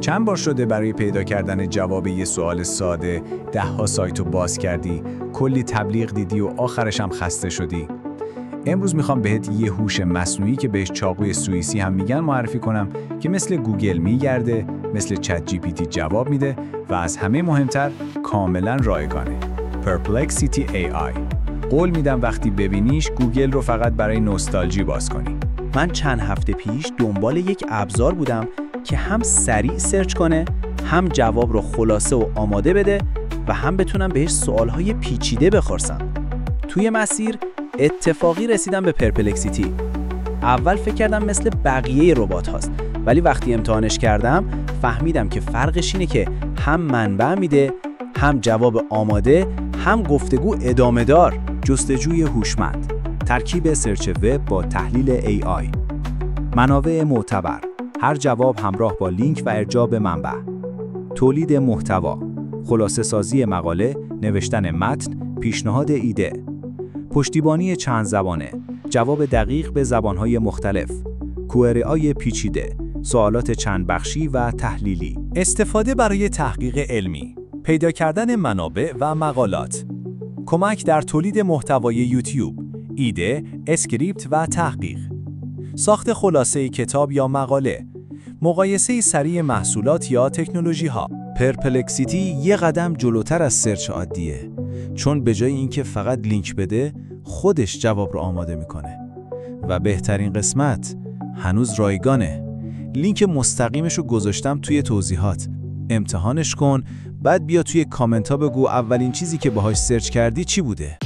چند بار شده برای پیدا کردن جواب یه سوال ساده 10 سایت رو باز کردی، کلی تبلیغ دیدی و آخرش هم خسته شدی؟ امروز میخوام بهت یه هوش مصنوعی که بهش چاقوی سوئیسی هم میگن معرفی کنم که مثل گوگل میگرده، مثل چت جی پی تی جواب میده و از همه مهمتر کاملا رایگانه. Perplexity AI. قول میدم وقتی ببینیش گوگل رو فقط برای نوستالژی باز کنی. من چند هفته پیش دنبال یک ابزار بودم که هم سریع سرچ کنه، هم جواب رو خلاصه و آماده بده و هم بتونم بهش سوالهای پیچیده بخورسم. توی مسیر اتفاقی رسیدم به پرپلکسیتی. اول فکر کردم مثل بقیه ربات هاست، ولی وقتی امتحانش کردم فهمیدم که فرقش اینه که هم منبع میده، هم جواب آماده، هم گفتگو ادامه دار. جستجوی هوشمند، ترکیب سرچ وب با تحلیل AI، منابع معتبر، هر جواب همراه با لینک و ارجاع به منبع، تولید محتوا، خلاصه سازی مقاله، نوشتن متن، پیشنهاد ایده، پشتیبانی چند زبانه، جواب دقیق به زبانهای مختلف، کوئری‌های پیچیده، سوالات چند بخشی و تحلیلی. استفاده برای تحقیق علمی، پیدا کردن منابع و مقالات، کمک در تولید محتوای یوتیوب، ایده، اسکریپت و تحقیق، ساخت خلاصه کتاب یا مقاله، مقایسه سریع محصولات یا تکنولوژی‌ها. پرپلکسیتی یه قدم جلوتر از سرچ عادیه، چون به جای اینکه فقط لینک بده، خودش جواب رو آماده میکنه. و بهترین قسمت، هنوز رایگانه. لینک مستقیمش رو گذاشتم توی توضیحات. امتحانش کن، بعد بیا توی کامنت ها بگو اولین چیزی که باهاش سرچ کردی چی بوده.